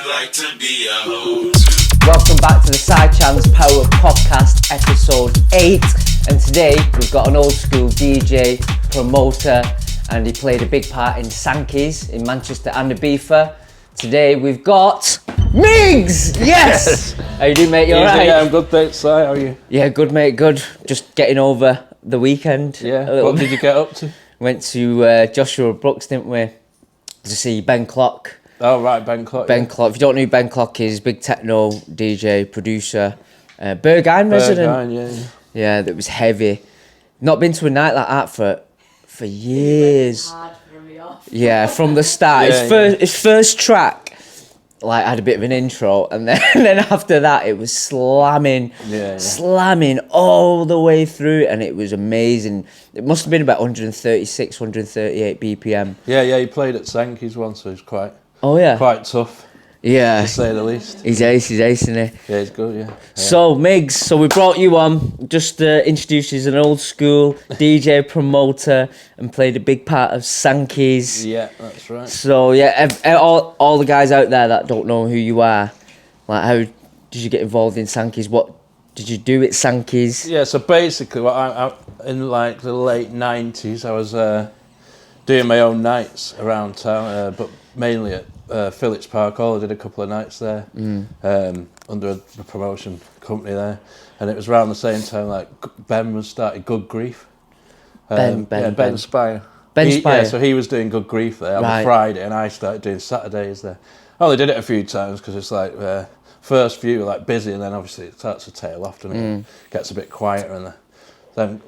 like to be a hoe too. Welcome back to the Side Chance Power Podcast, episode 8. And today we've got an old school DJ, promoter, and he played a big part in Sankeys in Manchester and Ibiza. Today we've got Migz! Yes! How you doing, mate? You alright? Yeah, I'm good, thanks. How are you? Yeah, good, mate, good. Just getting over the weekend. Yeah, what did you get up to? Went to Joshua Brooks, didn't we? To see Ben Clock. Oh, right, Ben Clock. Ben Clock. If you don't know who Ben Clock is, big techno DJ, producer, Berghain resident. Yeah, that was heavy. Not been to a night like that for years. Yeah, from the start. His first track, like, had a bit of an intro, and then after that it was slamming all the way through, and it was amazing. It must have been about 136, 138 BPM. Yeah, he played at Sankeys once, so he's quite tough. Yeah, to say the least. He's ace, isn't he? Yeah, he's good, yeah. So, Migz, we brought you on, just introduced you as an old school DJ promoter and played a big part of Sankeys. Yeah, that's right. So, yeah, all the guys out there that don't know who you are, like, how did you get involved in Sankeys? What did you do at Sankeys? Yeah, so basically, I in like the late 90s, I was doing my own nights around town, but mainly at Phillips Park Hall. I did a couple of nights there under a promotion company there, and it was around the same time like Ben was starting Goodgreef. Ben Spire. Yeah, so he was doing Goodgreef there on a Friday, and I started doing Saturdays there. I only did it a few times because it's like first few were like busy, and then obviously it starts to tail off, and it gets a bit quieter, and then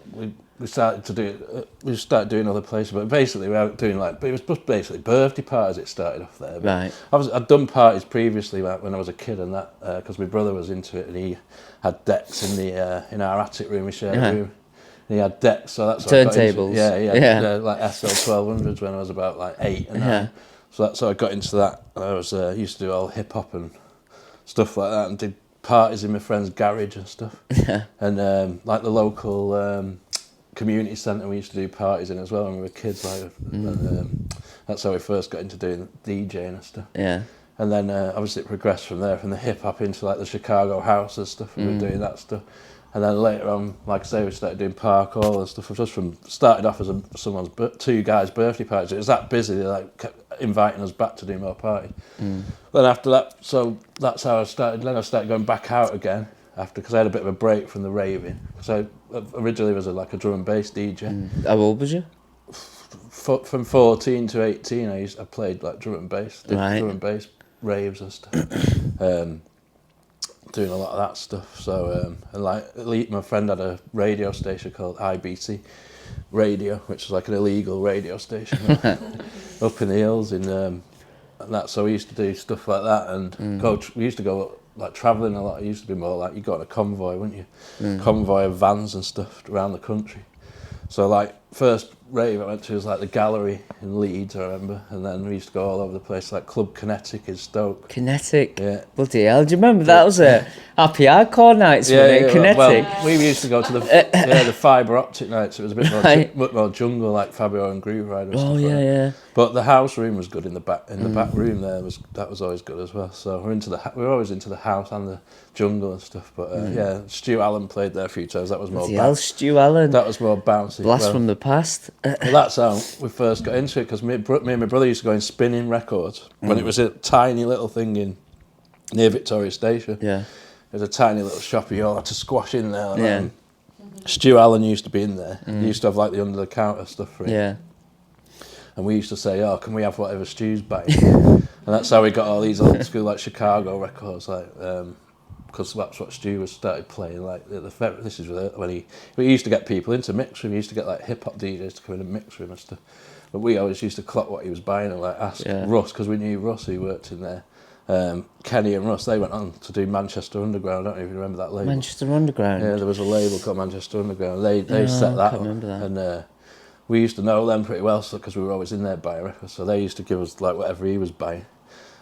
we started to do it. We started doing other places, but basically we were doing it was just basically birthday parties. It started off there. But I'd done parties previously when I was a kid, and that because my brother was into it, and he had decks in our attic room. We shared a room. And he had decks, so that's what turntables. Like SL 1200s when I was about like 8 and 9. So that's how I got into that. And I was used to do all hip hop and stuff like that, and did parties in my friend's garage and stuff. And like the local community centre we used to do parties in as well when we were kids. And that's how we first got into doing DJing and stuff. Yeah. And then obviously it progressed from there, from the hip hop into like the Chicago house and stuff. We were doing that stuff. And then later on, like I say, we started doing parkour and stuff. Started off as someone's two guys' birthday parties. It was that busy, they like kept inviting us back to do more parties. Then after that, so that's how I started. Then I started going back out again because I had a bit of a break from the raving. So I originally was like a drum and bass DJ. How old was you? From 14 to 18, I played like drum and bass, drum and bass raves and stuff. Doing a lot of that stuff. So and like my friend had a radio station called IBC Radio, which was like an illegal radio station up in the hills and that. So we used to do stuff like that and we used to go like travelling a lot. It used to be more like you got on a convoy, wouldn't you? Convoy of vans and stuff around the country. So like first rave I went to was like the Gallery in Leeds, I remember, and then we used to go all over the place, like Club Kinetic in Stoke. Kinetic? Yeah. Bloody hell, do you remember that was a happy hardcore nights, Kinetic? Well, we used to go to the fibre optic nights. It was a bit more jungle, like Fabio and Groove Rider and stuff yeah. But the house room was good in the back room there, that was always good as well. So we were always into the house and the jungle and stuff, but Stu Allen played there a few times. That was more Stu Allen. That was more bouncy. Blast from the past. Well, that's how we first got into it, because me and my brother used to go in spinning records when it was a tiny little thing near Victoria Station. Yeah. It was a tiny little shop you all had to squash in there. Stu Allen used to be in there. He used to have like the under the counter stuff for it. Yeah. And we used to say, "Oh, can we have whatever Stu's buying?" And that's how we got all these old school like Chicago records, like because that's what Stu was started playing. Like this is when he used to get people into mix with him. He used to get like hip hop DJs to come in and mix with him and stuff. But we always used to clock what he was buying and like ask Russ, because we knew Russ who worked in there. Kenny and Russ, they went on to do Manchester Underground. I don't even remember that label. Manchester Underground? Yeah, there was a label called Manchester Underground. They set that up. And we used to know them pretty well because we were always in there buying records. So they used to give us like whatever he was buying.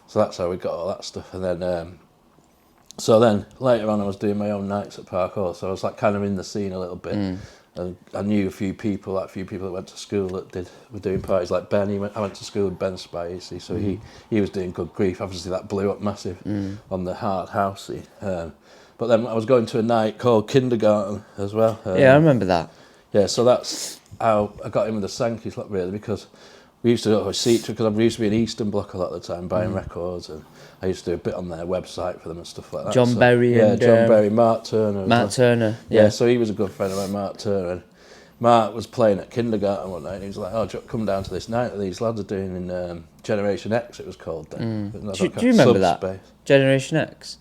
So that's how we got all that stuff. And then so then later on I was doing my own nights at Park Hall. So I was like kind of in the scene a little bit. And I knew a few people that went to school that were doing parties. Like Ben, I went to school with Ben Spy, you see, so he was doing Goodgreef. Obviously, that blew up massive on the hard house scene. But then I was going to a night called Kindergarten as well. Yeah, I remember that. Yeah, so that's how I got in with the Sankeys, really, because we used to always see it, because I used to be in Eastern Bloc a lot of the time buying records, and I used to do a bit on their website for them and stuff like that. John Berry and John Berry, Mark Turner. Mark Turner, yeah. So he was a good friend of mine, Mark Turner. And Mark was playing at Kindergarten one night, and he was like, "Oh, come down to this night that these lads are doing in Generation X," it was called then. Do you remember that? Generation X?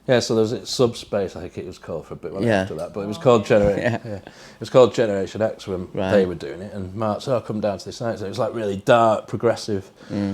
Yeah, so there was Subspace, I think it was called for a bit after that, but it was called Generation. It was called Generation X when they were doing it, and Mark said, "Oh, come down to this night." So it was like really dark, progressive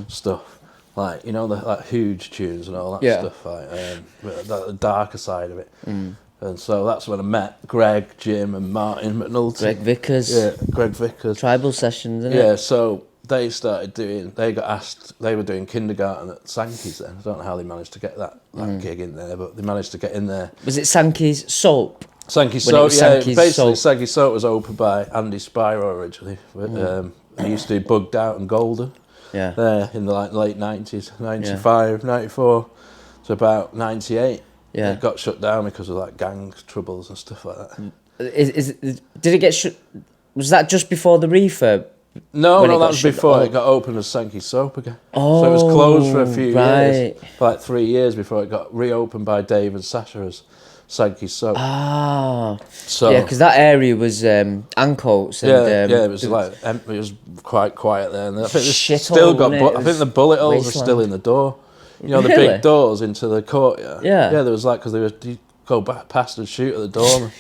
stuff, like like huge tunes and all that stuff, like the darker side of it. And so that's when I met Greg, Jim, and Martin McNulty. Greg Vickers. Yeah, Greg Vickers. Tribal Sessions, isn't it? Yeah, so they started doing. They got asked. They were doing Kindergarten at Sankeys then. I don't know how they managed to get that gig in there, but they managed to get in there. Was it Sankeys Soap? Sankeys Soap, basically Sankeys Soap was opened by Andy Spyro originally. He used to do Bugged Out and Golden. Yeah. There in the late 90s, 95, 94 to about 98. Yeah. It got shut down because of like gang troubles and stuff like that. Did it get shut? Was that just before the refurb? No, that was before it got opened as Sankeys Soap again. Oh, so it was closed for a few years, for like 3 years before it got reopened by Dave and Sasha as Sankeys Soap. Ah, so yeah, because that area was Ancoats. And, it was it was quite quiet there. And I think I think the bullet holes were still in the door. The big doors into the courtyard. Yeah, there was because you go back past and shoot at the door.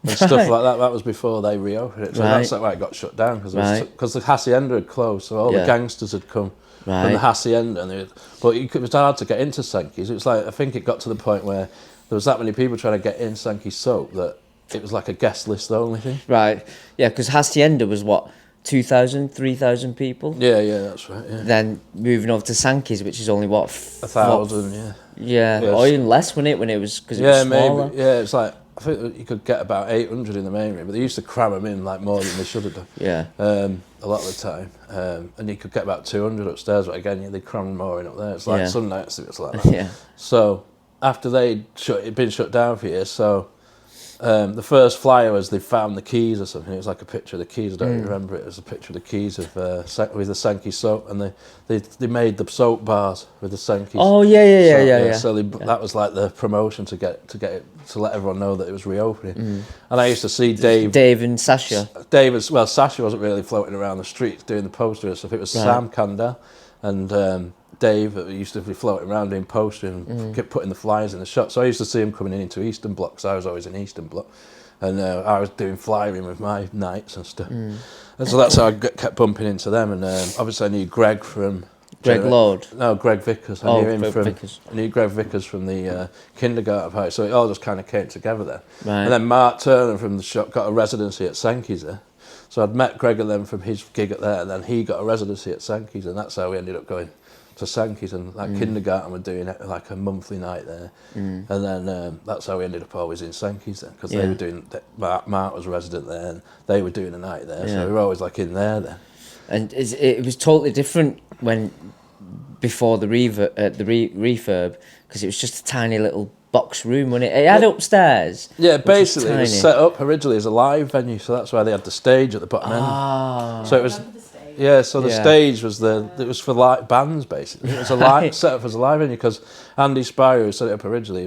And stuff like that. That was before they reopened it. So that's why it got shut down, because the Hacienda had closed, so all the gangsters had come from the Hacienda. But it was hard to get into Sankeys. It was like, I think it got to the point where there was that many people trying to get in Sankeys Soap that it was like a guest list only thing. Right, yeah, because Hacienda was what, 2,000, 3,000 people? Yeah, that's right. Yeah. Then moving over to Sankeys, which is only what, 1,000, yeah, or even less when it was, because it was smaller. Maybe. Yeah, it's like, I think you could get about 800 in the main room, but they used to cram them in like more than they should have done. Yeah. A lot of the time, and you could get about 200 upstairs, but again, they cram more in up there. It's like some nights it was like that. Yeah. So after it'd been shut down for years, so the first flyer was they found the keys or something. It was like a picture of the keys. I don't even remember it. It was a picture of the keys of with the Sankeys Soap, and they made the soap bars with the Sankeys. Oh yeah. So that was like the promotion to get it to let everyone know that it was reopening. And I used to see Dave and Sasha. Sasha wasn't really floating around the streets doing the poster and stuff. It was Sam Candell and Dave used to be floating around doing postering and kept putting the flyers in the shop. So I used to see him coming into Eastern Bloc, because I was always in Eastern Bloc. And I was doing flyering with my nights and stuff. And so that's how I kept bumping into them. And obviously I knew Greg from... Greg Lord? No, Greg Vickers. I knew Greg Vickers from the Kindergarten party. So it all just kind of came together there. Right. And then Mark Turner from the shop got a residency at Sankeys there. So I'd met Greg and them from his gig at there, and then he got a residency at Sankeys, and that's how we ended up going to Sankeys. And Kindergarten were doing like a monthly night there, and then that's how we ended up always in Sankeys then, because they were doing. Mark was a resident there, and they were doing a night there, so we were always like in there then. And it was totally different before the refurb, because it was just a tiny little box room, wasn't it? It had upstairs. Yeah, basically it was set up originally as a live venue, so that's why they had the stage at the bottom end. So it was. Yeah, so the stage was it was for like bands basically. It was a live set up as a live venue, because Andy Spyro, who set it up originally,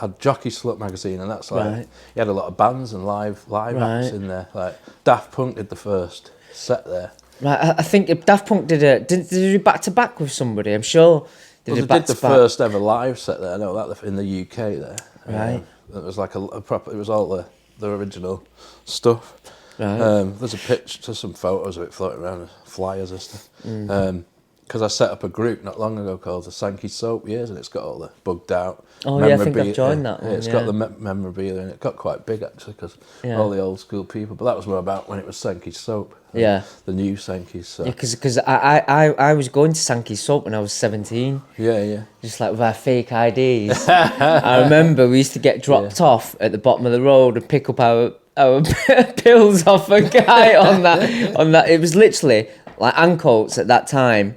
had Jockey Slut magazine, and that's like he had a lot of bands and live acts in there. Like Daft Punk did the first set there. Right, I think Daft Punk did they do back to back with somebody? I'm sure they did the first ever live set there. I know that in the UK there. Right. It was like a proper. It was all the original stuff. Right. There's some photos of it floating around, flyers and stuff. Because I set up a group not long ago called the Sankeys Soap Years, and it's got all the Bugged Out. Oh yeah, I think I've joined that one. Yeah, it's got the memorabilia, and it got quite big actually, because all the old school people. But that was more about when it was Sankeys Soap. Yeah. The new Sankeys Soap. Yeah, because I was going to Sankeys Soap when I was 17. Yeah. Just like with our fake IDs. I remember we used to get dropped off at the bottom of the road and pick up our pills off a guy on that. It was literally like Ancoats at that time.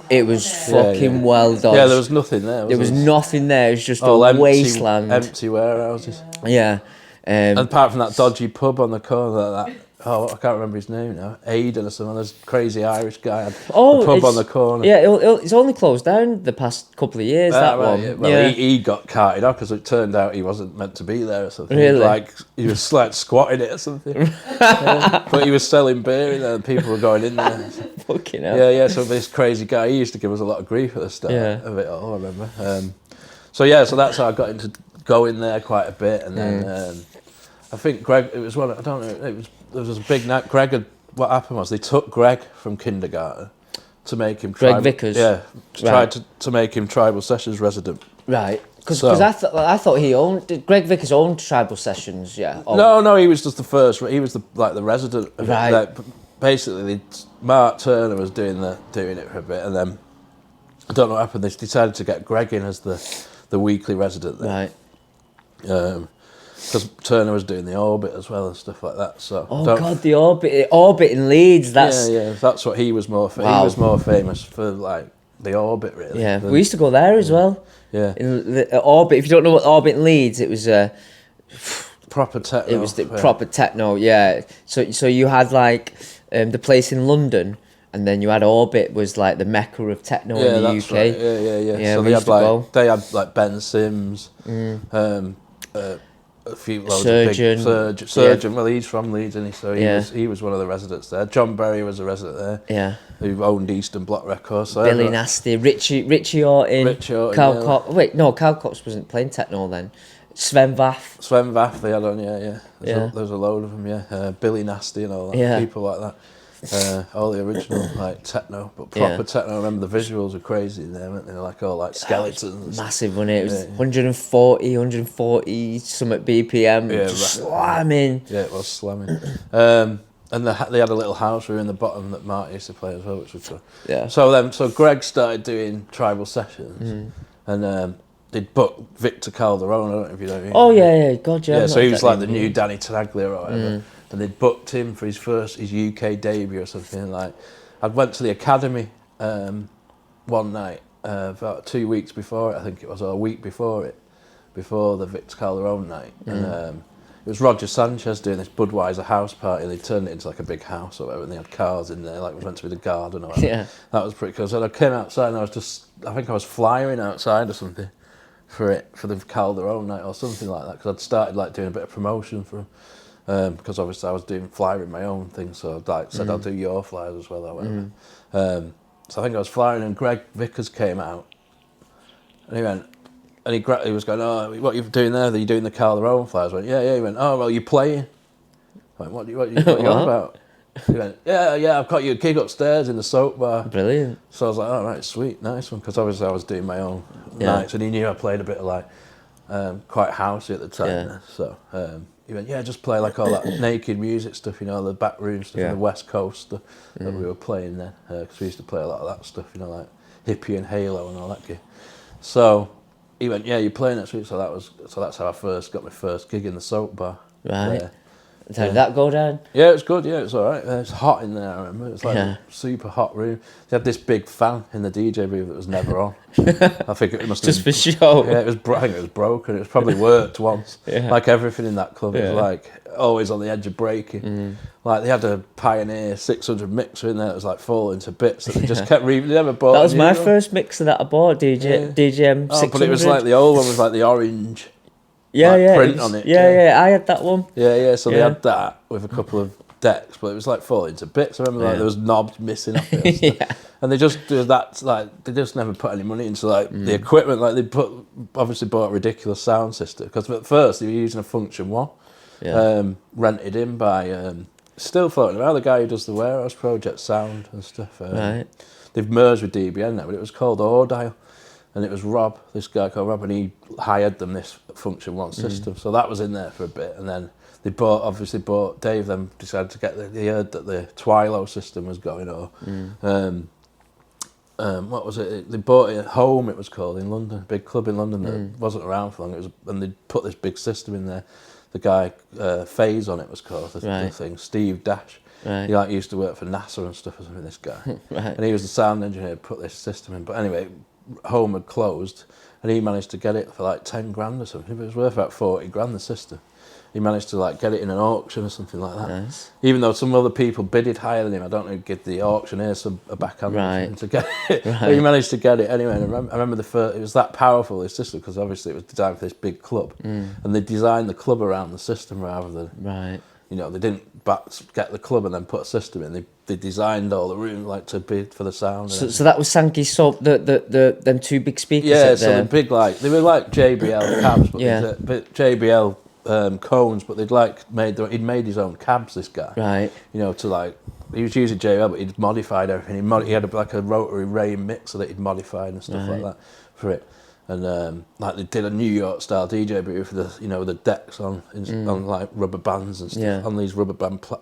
It was fucking well dodged. Yeah, there was nothing there. There was nothing there. It was just all a empty, wasteland. Empty warehouses. Yeah. And apart from that dodgy pub on the corner, that I can't remember his name now, Aidan or something. This crazy Irish guy had a pub on the corner. Yeah, it's only closed down the past couple of years. That one. Yeah. Well, he got carted off because it turned out he wasn't meant to be there or something. Really? He was like squatting it or something. But he was selling beer in there, and people were going in there. Fucking hell. Yeah. So this crazy guy, he used to give us a lot of grief at the start of it all. I remember. So that's how I got into going there quite a bit, and then. I think Greg, it was one, I don't know, there was a big night. What happened was they took Greg from kindergarten to make him Greg Vickers? Yeah, tried to make him Tribal Sessions resident. Right, because I thought he owned, Greg Vickers owned Tribal Sessions, yeah? No, he was just the first, he was the resident of right. it. Like, basically, Mark Turner was doing it for a bit, and then, I don't know what happened, they decided to get Greg in as the weekly resident there. Right. Because Turner was doing the Orbit as well and stuff like that. So the Orbit in Leeds. That's that's what he was more. He was more famous for, like, the Orbit, really. Yeah, we used to go there as well. Yeah, in the Orbit. If you don't know what Orbit in Leeds, it was proper techno. It was the proper techno. Yeah. So you had like the place in London. And then you had Orbit was like the mecca of techno in the UK. Right. Yeah. So they had like Ben Sims, a few loads Surgeon. of big Surgeon. Well, he's from Leeds, isn't he? So he was one of the residents there. John Berry was a resident there. Yeah. Who owned Eastern Bloc Records. So Billy Nasty, Richie Orton, Cal Cox. Wait, no, Cal Cox wasn't playing techno then. Sven Vath they had on, There's a load of them, Billy Nasty and all that, people like that. All the original like techno, but proper techno. I remember the visuals were crazy in there, weren't they? Like all like skeletons. Massive, wasn't it? It was 140 something BPM, just slamming. Yeah, it was slamming. And they had a little house room in the bottom that Mark used to play as well, which was good. Yeah. So Greg started doing Tribal Sessions, and they'd book Victor Calderone. I don't know if you know. Oh yeah, God, yeah. Yeah, so he was like the new Danny Tenaglia or whatever. And they'd booked him for his UK debut or something. Like, I went to the Academy one night, about 2 weeks before it, I think it was, or a week before it, before the Victor Calderone night. And it was Roger Sanchez doing this Budweiser house party. They turned it into like a big house or whatever, and they had cars in there, like it was meant to be the garden or whatever. Yeah. That was pretty cool. So I came outside and I think I was flying outside or something for the Calderone night or something like that, because I'd started like doing a bit of promotion for him. Because obviously I was doing flyering my own thing, so I said I'll do your flyers as well or whatever. So I think I was flying, and Greg Vickers came out, and he went, and he was going, "Oh, what are you doing there? Are you doing the Calderone flyers?" I went, "Yeah." He went, "Oh, well, you're playing." I went, what are you on about? He went, "Yeah, I've got you a gig upstairs in the Soap bar." Brilliant. So I was like, "All right, sweet, nice one," because obviously I was doing my own nights, and he knew I played a bit of like quite housey at the time. So. He went, "Yeah, just play like all that naked music stuff, the backroom stuff, and the West Coast stuff that we were playing then, because we used to play a lot of that stuff, like Hippie and Halo and all that gear." So he went, "Yeah, you're playing next week." So that's how I got my first gig in the Soap bar. Right. How did that go down? Yeah, it was good. Yeah, it was all right. It's hot in there. I remember it was like a super hot room. They had this big fan in the DJ booth that was never on. I think it must have just for show. Yeah, I think it was broken. It was probably worked once. Like everything in that club, it was like always on the edge of breaking. Like they had a Pioneer 600 mixer in there that was like falling to bits. That they just kept they never bought. That was my first mixer that I bought. DJM 600. Oh, but it was like the old one was like the orange. Print on it. Yeah, I had that one. Yeah. So they had that with a couple of decks, but it was like falling to bits. I remember like there was knobs missing off it. And, and they just do that. Like they just never put any money into like the equipment. Like they obviously bought a ridiculous sound system, because at first they were using a Function One, rented in by still floating around, the guy who does the Warehouse Project sound and stuff. Right. They've merged with DBN now, but it was called Ordial. And it was Rob, this guy called Rob, and he hired them this Function One system. So that was in there for a bit, and then they bought Dave. Then decided to get they heard that the Twilo system was going on. What was it? They bought it at Home. It was called in London, a big club in London that wasn't around for long. And they put this big system in there. the guy Phase on it was called the Right. thing. Steve Dash. Right. He like used to work for NASA and stuff or something. This guy, Right. and he was the sound engineer who put this system in. But anyway, home had closed, and he managed to get it for like 10 grand or something. It was worth about 40 grand, the system. He managed to like get it in an auction or something like that. Nice. Even though some other people bidded higher than him, I don't know, give the auctioneer a backhand Right. to get it. Right. But he managed to get it anyway. And I remember the first, it was that powerful, this system, because obviously it was designed for this big club. And they designed the club around the system rather than, Right. you know, they didn't get the club and then put a system in. They designed all the room like to bid for the sound. So that was Sankeys Soap, them two big speakers. Yeah, at so the big they were like JBL cabs, but Yeah. but JBL cones, but he'd made his own cabs. This guy, Right. You know, to like he was using JBL, but he'd modified everything. He had like a rotary rain mixer that he'd modified and stuff like that for it. And like they did a New York style DJ booth with the decks on like rubber bands and stuff on these rubber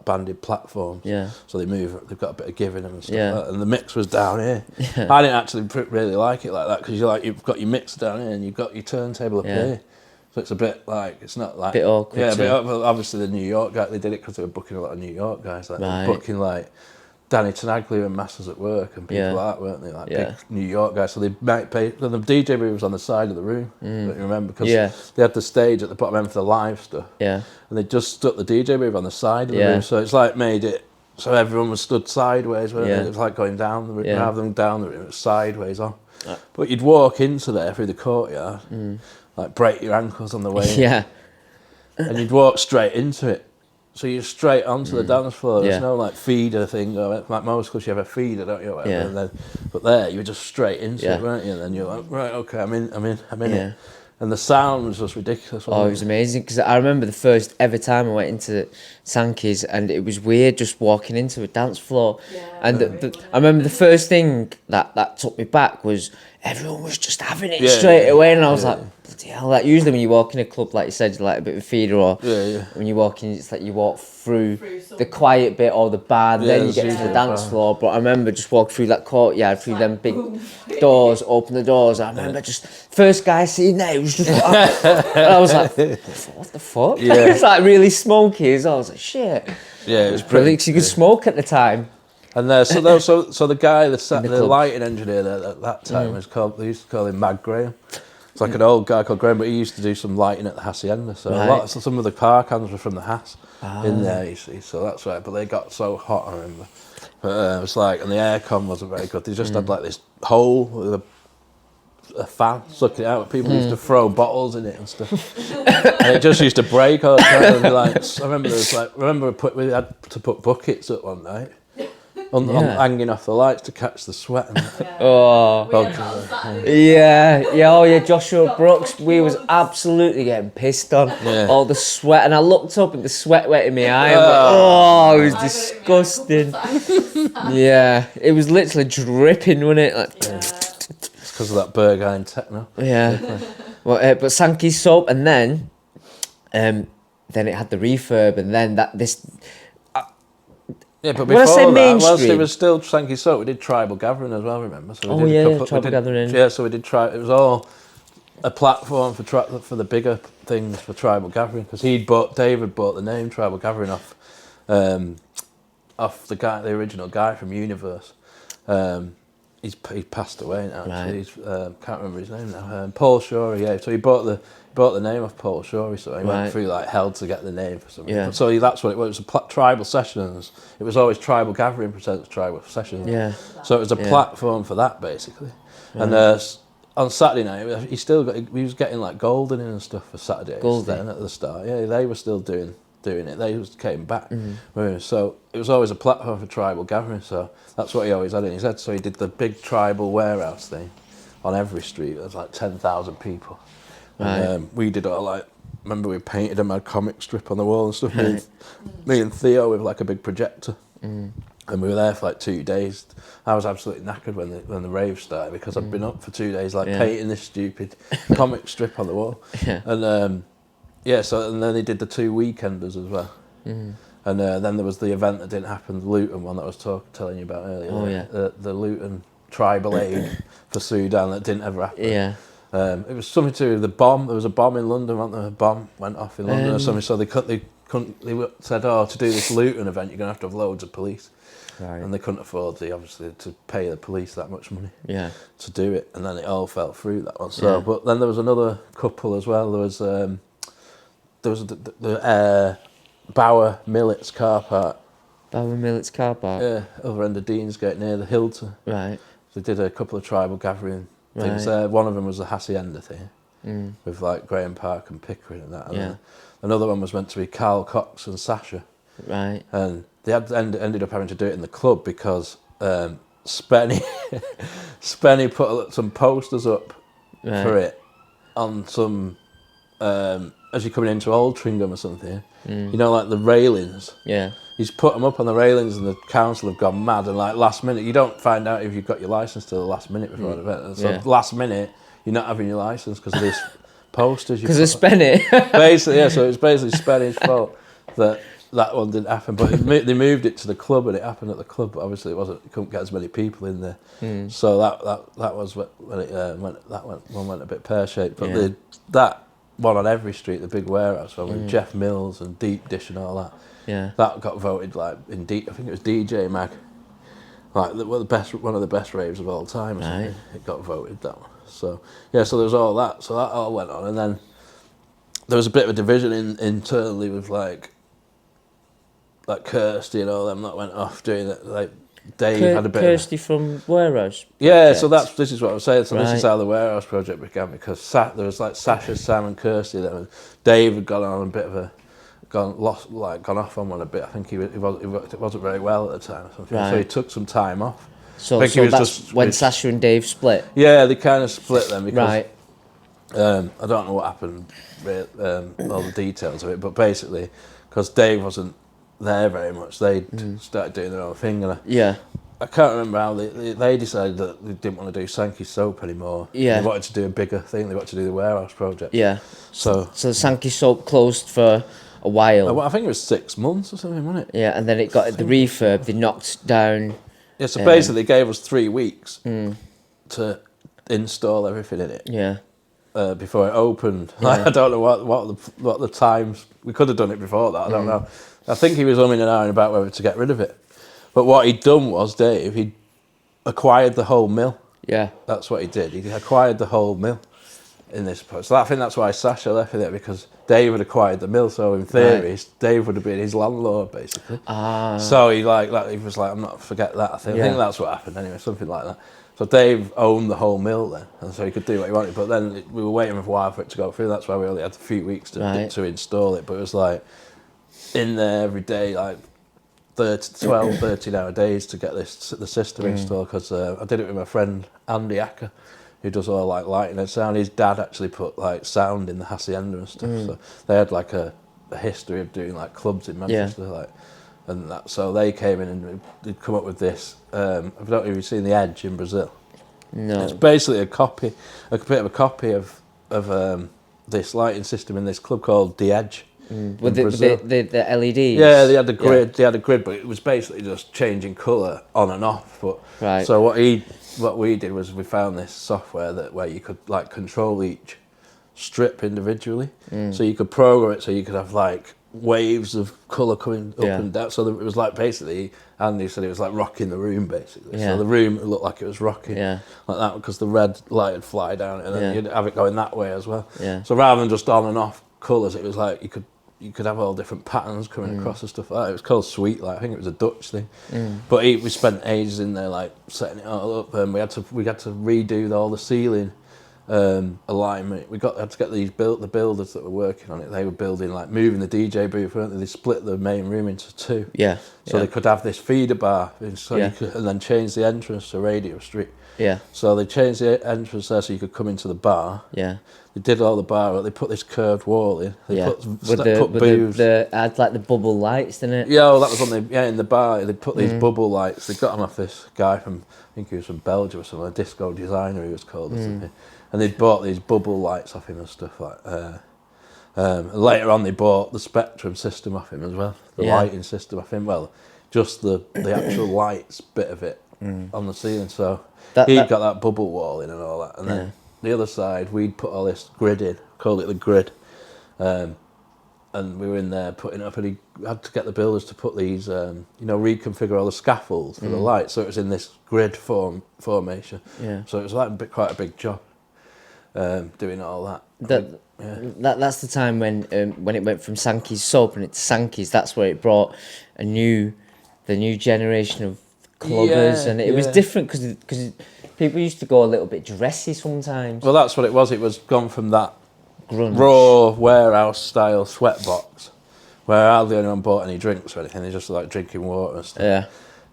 banded platforms. Yeah. So they've got a bit of give in them and stuff Yeah. like that. And the mix was down here. I didn't actually really like it like that because you've got your mixer down here and you've got your turntable up here. So it's a bit like, it's not like... Bit awkward. Yeah, but obviously the New York guy, they did it because they were booking a lot of New York guys. Like Right. they were booking like Danny Tenaglia and Masters at Work and people like that, weren't they? Like big New York guys. So they might pay... The DJ booth was on the side of the room, don't you remember? Because they had the stage at the bottom end for the live stuff. Yeah. And they just stuck the DJ booth on the side of the room. So it's like made it... So everyone was stood sideways, weren't they? It was like going down the room, rather than down the room, it was sideways on. But you'd walk into there through the courtyard, like break your ankles on the way in. Yeah. And you'd walk straight into it. So you're straight onto the dance floor. There's no like feeder thing. Like most clubs, you have a feeder, don't you? Yeah. And then, but there, you were just straight into it, weren't you? And then you're like, right, okay, I'm in it. And the sound was just ridiculous. Oh, it was amazing because I remember the first ever time I went into Sankeys and it was weird just walking into a dance floor. Yeah. And I remember the first thing that took me back was everyone was just having it straight away, and I was like, bloody hell! Like usually when you walk in a club, like you said, you're like a bit of a feeder, or when you walk in, it's like you walk through the quiet bit or the bar, then you get to the dance floor. But I remember just walking through that courtyard, through them big doors, open the doors. I remember just first guy seeing that, it was just, and I was like, what the fuck? Yeah. It's like really smoky as well. I was like, shit. Yeah, it was brilliant. 'Cause you could smoke at the time. And so the guy, the lighting engineer there at that time they used to call him Mag Graham. It's like an old guy called Graham, but he used to do some lighting at the Hacienda. So some of the car cans were from the Haas in there, you see. So that's right. But they got so hot, I remember. But it was like, and the aircon wasn't very good. They just had like this hole with a fan sucking it out. People used to throw bottles in it and stuff, and it just used to break all the time. And like, I remember we had to put buckets up one night. On hanging off the lights to catch the sweat. Oh yeah, Joshua Brooks, we was absolutely getting pissed on. All the sweat, and I looked up and the sweat wet in my eye. It was disgusting. Yeah, it was literally dripping, wasn't it? Like, it's because of that burger and techno. Yeah. Well, but Sankeys Soap, and then it had the refurb, and then this. Yeah, but when I say before that, whilst mainstream, it was still Sankeys Soap, we did Tribal Gathering as well, remember? So we Tribal Gathering. Yeah, so we did it was all a platform for the bigger things for Tribal Gathering, because David bought the name Tribal Gathering off the original guy from Universe. He's passed away now. Right. He's can't remember his name now. Paul Shorey, yeah. So he bought the name of Paul Shorey, so he went through like hell to get the name for something. Yeah. So that's what it was. It was tribal sessions. It was always Tribal Gathering presents Tribal Sessions. Yeah. So it was a platform for that basically. Yeah. And on Saturday night, he was getting like Golden in and stuff for Saturdays. Then at the start, yeah, they were still doing it. They just came back. Mm-hmm. So it was always a platform for Tribal Gathering. So that's what he always had in his head. So he did the big tribal warehouse thing on every street. There was like 10,000 people. Right. And we did all like, remember we painted a mad comic strip on the wall and stuff. Me and Theo with like a big projector. And we were there for like 2 days. I was absolutely knackered when the rave started, because I'd been up for 2 days like painting this stupid comic strip on the wall. Yeah. And and then they did the 2 weekenders as well. And then there was the event that didn't happen, the Luton one that I was telling you about earlier. Oh, yeah. The Luton Tribal Aid for Sudan that didn't ever happen. Yeah. It was something to do with the bomb. There was a bomb in London, wasn't there? A bomb went off in London or something. So they said, to do this looting event, you're going to have loads of police. Right. And they couldn't afford obviously to pay the police that much money. Yeah. To do it, and then it all fell through that one. So, but then there was another couple as well. There was the Bower Millets car park. Bower Millets car park. Yeah, over end of Deansgate near the Hilton. Right. So they did a couple of tribal gathering things there. One of them was the Hacienda thing, with like Graham Park and Pickering and that. And another one was meant to be Carl Cox and Sasha. Right. And they ended up having to do it in the club because Spenny put some posters up for it on some as you're coming into Old Tringham or something. You know, like the railings. Yeah. He's put them up on the railings, and the council have gone mad. And like last minute, you don't find out if you've got your license till the last minute before an event. And so last minute, you're not having your license because of these posters. Because of Spenny. Basically, yeah. So it was basically Spenny's fault that one didn't happen. But they moved it to the club, and it happened at the club. But obviously, you couldn't get as many people in there. So that was when it went a bit pear shaped. But that one on every street, the big warehouse one with Jeff Mills and Deep Dish and all that. Yeah. That got voted like I think it was DJ Mag, like one of the best raves of all time. Or something. It got voted that one. So so there was all that. So that all went on, and then there was a bit of a division internally with like Kirsty and all them that went off doing it. Like Dave had a bit. Kirsty from Warehouse. Yeah, so this is what I was saying. So this is how the Warehouse project began, because there was like Sasha, Sam, and Kirsty. Then Dave had gone on a bit of a. Gone off on one a bit. I think it wasn't very well at the time or something. So he took some time off. So that's when Sasha and Dave split? Yeah, they kind of split them because right. I don't know what happened, all the details of it, but basically, because Dave wasn't there very much, they started doing their own thing. And I can't remember how they decided that they didn't want to do Sankeys Soap anymore. Yeah. They wanted to do a bigger thing. They wanted to do the Warehouse project. Yeah. So Sankeys Soap closed for a while. I think it was 6 months or something, wasn't it? Yeah, and then it got the refurb. They knocked down. Yeah, so basically, they gave us 3 weeks to install everything in it. Yeah. Before it opened. Yeah. I don't know what the times. We could have done it before that. I don't know. I think he was umming and ahhing about whether to get rid of it. But what he'd done was, Dave, he acquired the whole mill. Yeah. That's what he did. He acquired the whole mill in this project. So I think that's why Sasha left with it, because Dave had acquired the mill. So in theory, Dave would have been his landlord, basically. So he he was like, I'm not forget that. I think that's what happened anyway, something like that. So Dave owned the whole mill then, and so he could do what he wanted. But then we were waiting for a while for it to go through. That's why we only had a few weeks to install it. But it was like in there every day, like 13 hour days to get the system installed, because I did it with my friend Andy Acker, who does all like lighting and sound. His dad actually put like sound in the Hacienda and stuff, so they had like a history of doing like clubs in Manchester, and that. So they came in and they'd come up with this. I don't know if you've seen The Edge in Brazil. No. It's basically a bit of a copy of this lighting system in this club called The Edge. With the LEDs? Yeah, they had the grid. They had a grid, but it was basically just changing colour on and off. But so what we did was we found this software where you could like control each strip individually. So you could program it so you could have like waves of colour coming up and down. So it was like basically, Andy said it was like rocking the room basically. So the room looked like it was rocking like that, because the red light would fly down and then you'd have it going that way as well. So rather than just on and off colours, it was like you could have all different patterns coming across and stuff like that. It was called Sweet Light. I think it was a Dutch thing. But we spent ages in there like setting it all up, and we had to redo all the ceiling alignment. We had to get the builders that were working on it. They were building like moving the DJ booth, weren't they? They split the main room into 2. Yeah. So they could have this feeder bar, and then change the entrance to Radio Street. Yeah. So they changed the entrance there so you could come into the bar. Yeah. They did all the bar. They put this curved wall in. They put booths. Had like the bubble lights, didn't it? Yeah, well, that was in the bar. They put these bubble lights. They got them off this guy from, I think he was from Belgium or something, a disco designer he was called or something. And they bought these bubble lights off him and stuff like that. Later on, they bought the Spectrum system off him as well, the lighting system off him. Well, just the actual lights bit of it on the ceiling. So he got that bubble wall in and all that, and then the other side, we'd put all this grid in, called it the grid. And we were in there putting it up, and he had to get the builders to put these, reconfigure all the scaffolds for the light, so it was in this grid formation. Yeah. So it was like quite a big job, doing all that. That's the time when it went from Sankeys Soap and it's Sankeys. That's where it brought the new generation of clubbers, and it was different because people used to go a little bit dressy sometimes. Well, that's what it was. It was gone from that Grunge. raw warehouse style sweatbox, where hardly anyone bought any drinks or anything. They just like drinking water and stuff.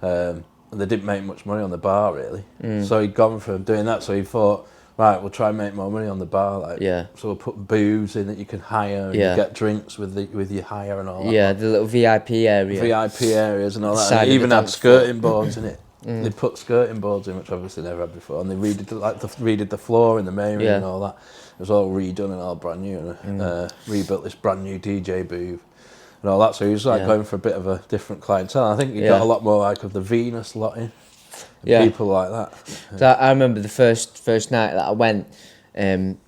Yeah. And they didn't make much money on the bar really. So he'd gone from doing that. So he thought, right, we'll try and make more money on the bar. So we'll put booze in that you can hire and you get drinks with your hire and all that. Yeah, the little VIP area. VIP areas and all that. Side And of it even the had dance skirting boards in it. They put skirting boards in, which obviously never had before. And they redid the floor in the main room and all that. It was all redone and all brand new, and rebuilt this brand new DJ booth and all that. So he was going for a bit of a different clientele. I think he got a lot more like of the Venus lot in, people like that. So I remember the first night that I went, and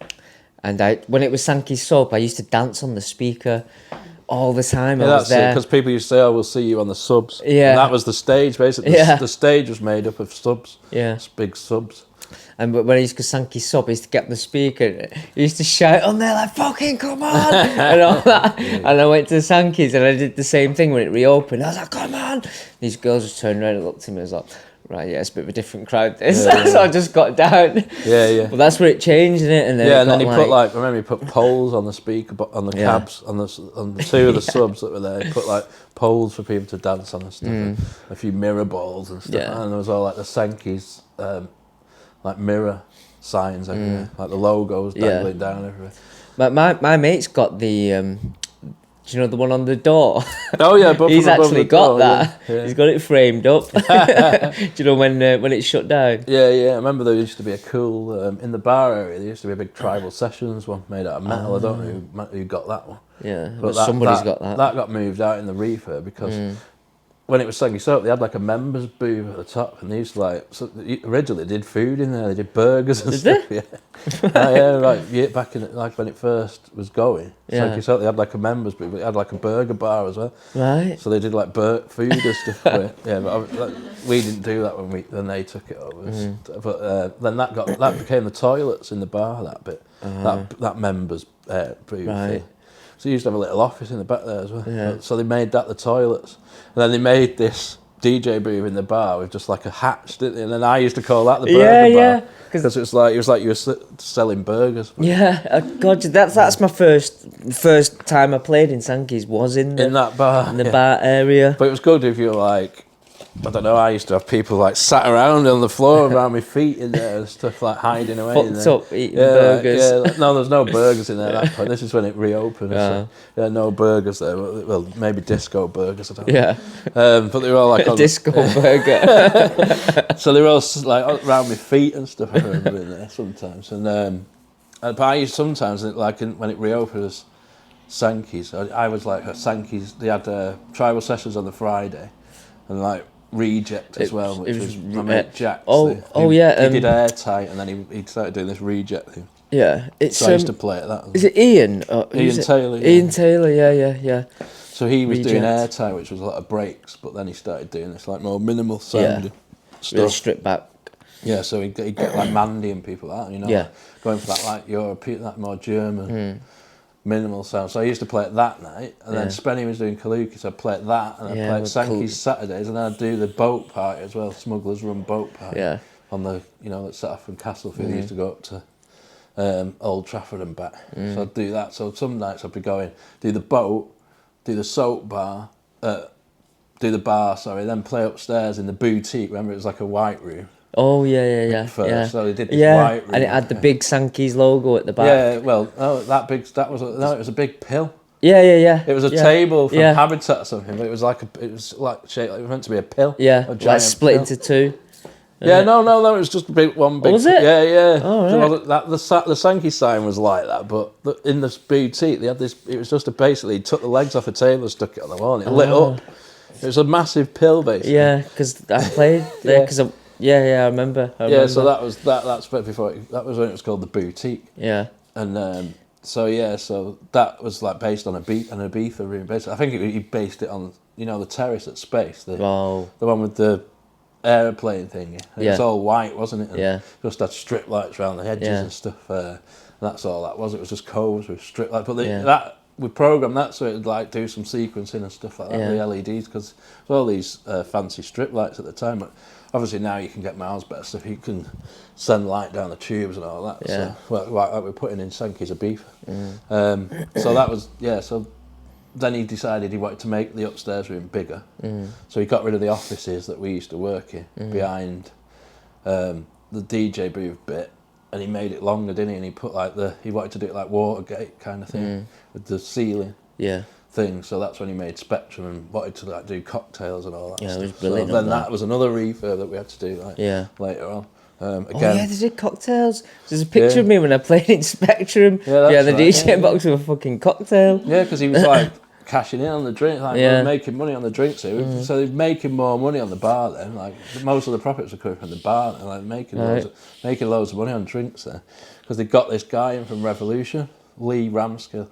when it was Sankeys Soap, I used to dance on the speaker all the time. I was there because people used to say, "Oh, we'll see you on the subs." Yeah, and that was the stage basically. The stage was made up of subs. Yeah, it's big subs. And when I used to Sankeys Soap, I used to get on the speaker, he used to shout on there like, "Fucking come on!" and all that. And I went to Sankeys and I did the same thing when it reopened. I was like, "Come on!" These girls just turned around and looked at me. I was like, "Right, yeah, it's a bit of a different crowd." This, so I just got down. Yeah. But that's where it changed, isn't it? And then he put remember he put poles on the speaker, on the cabs, on the two of the subs that were there. He put like poles for people to dance on and stuff, and a few mirror balls and stuff. And there was all like the Sankeys. Like mirror signs everywhere, like the logos dangling down everywhere. My mate's got the, do you know the one on the door? Oh yeah, but he's actually got that. Yeah. He's got it framed up. Do you know when it's shut down? Yeah. I remember there used to be a cool in the bar area. There used to be a big Tribal Sessions one made out of metal. I don't know who got that one. Yeah, but somebody's got that. That got moved out in the refurb because. When it was Sankeys Soap, they had like a members booth at the top, and they used to originally they did food in there. They did burgers and stuff. They? Yeah, back in when it first was going. Sankeys Soap, they had like a members booth, but they had like a burger bar as well. Right. So they did like food and stuff. But we didn't do that when they took it over. But then that became the toilets in the bar. That bit, that members booth. Right. So you used to have a little office in the back there as well. Yeah. So they made that the toilets. And then they made this DJ booth in the bar with just like a hatch, didn't they? And then I used to call that the burger bar. Because it was like you were selling burgers. Yeah, God, that's my first time I played in Sankeys was in that bar. In the bar area. But it was good if you were like, I don't know, I used to have people like sat around on the floor around my feet in there and stuff, like hiding away in there. Fucked up eating burgers. No, there's no burgers in there at that point. This is when it reopened. So, no burgers there. Well, maybe disco burgers, I don't know. Yeah. But they were all like on... disco burger. So they were all like around my feet and stuff, I remember in there sometimes. And but I used sometimes, like when it reopened as Sankeys, I was like, Sankeys, they had Tribal Sessions on the Friday and like Reject as well, which was my mate Jack. He did Airtight, and then he started doing this Reject thing. Yeah, so I used to play at that. Is it Ian? Ian Taylor. Ian Taylor, yeah. So he was doing Airtight, which was a lot of breaks, but then he started doing this like more minimal sounding stuff. Really stripped back. Yeah, so he'd get like Mandy and people like that, you know, going for that like European, that more German. Minimal sound. So I used to play it that night, and then Spenny was doing Kaluki, so I'd play it that, and I'd play it Sankeys Saturdays, and then I'd do the boat party as well, Smugglers Run boat party. Yeah. On the, that set off from Castlefield, used to go up to Old Trafford and back. So I'd do that. So some nights I'd be going, do the boat, do the soap bar, do the bar, then play upstairs in the boutique. Remember, it was like a white room. Oh yeah. First, so they did this white room. And it had the big Sankeys logo at the back. Yeah, well, it was a big pill. Yeah. It was a table from Habitat or something, but it was like shaped like it was meant to be a pill. Yeah, like split into two. Yeah, no, it was just one big. Was it? Yeah. Oh, right. The Sankeys sign was like that, but in this boutique they had this. It was just basically took the legs off a table and stuck it on the wall, and it lit up. It was a massive pill, basically. Yeah, because I played there because Yeah, I remember. Yeah, so that was that's before that was when it was called the Boutique. Yeah. And so that was like based on an Ibiza room. Basically, I think he based it on the terrace at Space, the one with the aeroplane thing. It was all white, wasn't it? And just had strip lights around the edges and stuff. That's all that was. It was just coves with strip lights. But that we programmed that so it'd like do some sequencing and stuff like that with LEDs because there's all these fancy strip lights at the time. But obviously now you can get miles better stuff. You can send light down the tubes and all that. Yeah. So like we're putting in Sankeys Soap. So that was So then he decided he wanted to make the upstairs room bigger. So he got rid of the offices that we used to work in behind the DJ booth bit, and he made it longer, didn't he? And he put he wanted to do it like Watergate kind of thing with the ceiling. Yeah. Thing, so that's when he made Spectrum and wanted to like do cocktails and all that. Yeah, stuff. It was brilliant. So then that was another refurb that we had to do later on. Again, they did cocktails. There's a picture of me when I played in Spectrum. Yeah, the DJ box with a fucking cocktail. Yeah, because he was like cashing in on the drink, we were making money on the drinks. So they're making more money on the bar then. Like most of the profits were coming from the bar and like making loads of money on drinks there. Because they got this guy in from Revolution, Lee Ramskill.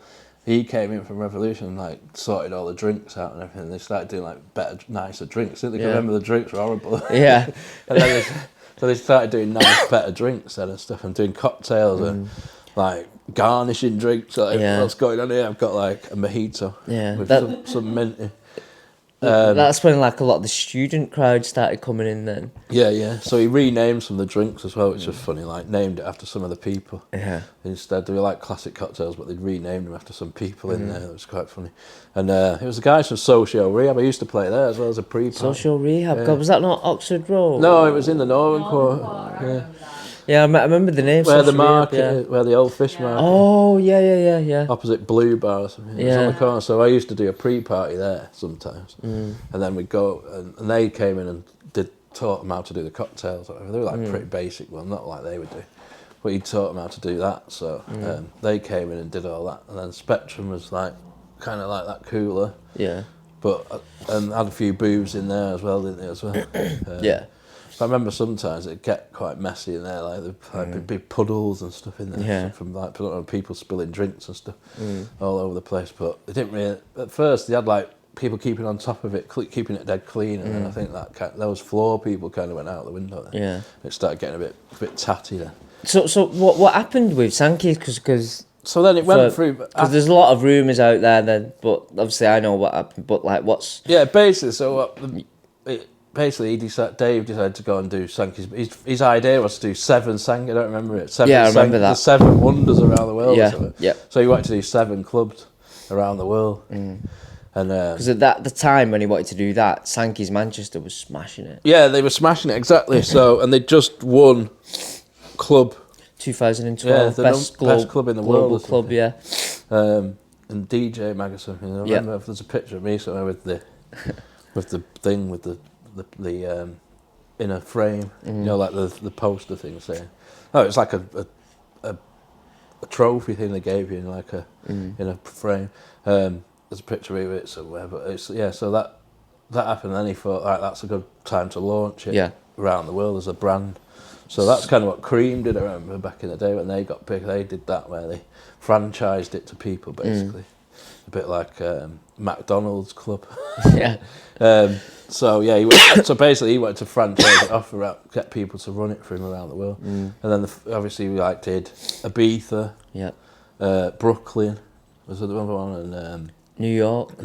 He came in from Revolution and like sorted all the drinks out and everything. They started doing like better, nicer drinks. Didn't they? Remember the drinks were horrible. Yeah. And then so they started doing nice, better drinks then and stuff, and doing cocktails and like garnishing drinks. Like, what's going on here? I've got like a mojito with some minty. That's when like a lot of the student crowd started coming in then. Yeah. So he renamed some of the drinks as well, which was funny. Like named it after some of the people. Yeah. Instead, they were like classic cocktails, but they'd renamed them after some people in there. It was quite funny. And it was the guys from Social Rehab. I used to play there as well as a pre-party. Social Rehab. God, was that not Oxford Road? No, it was in the Northern Quarter. Yeah. Yeah, I remember the name. Where the market, where the old fish market. Oh, yeah. Opposite Blue Bar or something. It was on the corner. So I used to do a pre-party there sometimes. And then we'd go, and they came in and taught them how to do the cocktails. Whatever. They were like pretty basic, well, not like they would do. But he taught them how to do that. So they came in and did all that. And then Spectrum was like, kind of like that cooler. Yeah. But, and had a few booths in there as well, didn't they, as well? Yeah. I remember sometimes it'd get quite messy in there, like big puddles and stuff in there from like people spilling drinks and stuff all over the place. But they didn't really. At first, they had like people keeping on top of it, keeping it dead clean, and then I think that those floor people kind of went out the window. Then. Yeah, it started getting a bit tatty then. So what happened with Sankeys? Because so then it went through. Because there's a lot of rumours out there then, but obviously I know what happened. But like, what's basically so. Basically, Dave decided to go and do Sankeys. His idea was to do 7 Sankeys. I don't remember it. I remember that. The 7 wonders around the world. Yeah. So he wanted to do 7 clubs around the world. And because at the time when he wanted to do that, Sankeys Manchester was smashing it. Yeah, they were smashing it exactly. So and they just won club 2012 best club in the world. Club, yeah. And DJ magazine. I remember if there's a picture of me somewhere with the thing with the in a frame, like the poster thing saying, it's like a trophy thing they gave you in like in a frame. There's a picture of it somewhere, but it's so that happened. And then he thought, all right, that's a good time to launch it around the world as a brand. So that's kind of what Cream did. I remember back in the day when they got big, they did that where they franchised it to people basically, a bit like McDonald's Club. So basically he wanted to franchise it off, get people to run it for him around the world, and then obviously we did Ibiza, Brooklyn was the other one, and New York,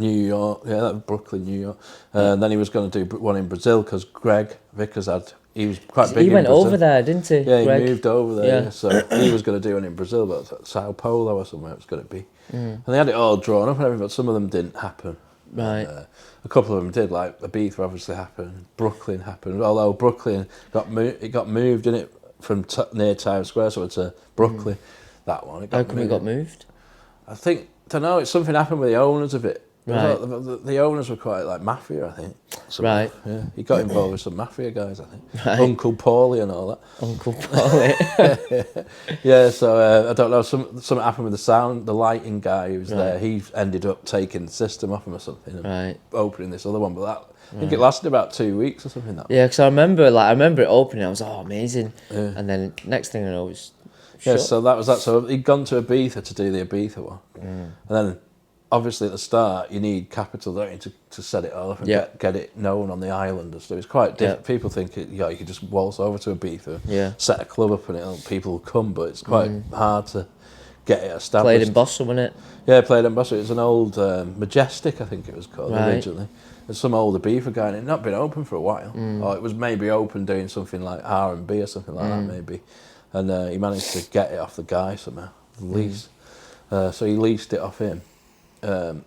Brooklyn, New York, and then he was going to do one in Brazil because Greg Vickers he was quite big. He went over there, didn't he? Yeah, Greg? He moved over there. Yeah. So he was going to do one in Brazil, but Sao Paulo or somewhere it was going to be, and they had it all drawn up and everything, but some of them didn't happen. Right. A couple of them did, like Ibiza obviously happened, Brooklyn happened, although Brooklyn got moved in it from near Times Square, so it's Brooklyn, that one. How come it got moved? I don't know, something happened with the owners of it. Right. The owners were quite like mafia, I think. Right. Yeah, he got involved with some mafia guys, I think. Right. Uncle Paulie and all that. Uncle Paulie. Yeah, so I don't know. Something happened with the sound. The lighting guy who was there, he ended up taking the system off him or something and opening this other one. But that I think it lasted about 2 weeks or something. Yeah, because I remember it opening. I was amazing. Yeah. And then next thing I know, it was shut. So that was that. So he'd gone to Ibiza to do the Ibiza one, and then obviously at the start you need capital, don't you, to set it off and get it known on the island and stuff. It's quite different. People think you could just waltz over to Ibiza, set a club up and people will come, but it's quite hard to get it established. Played in Bossa, wasn't it? Yeah, played in Bossa. It was an old Majestic, I think it was called originally. There's some old Ibiza guy, and it had not been open for a while. Or it was maybe open doing something like R&B or something like that, maybe. And he managed to get it off the guy somehow, lease. So he leased it off him. And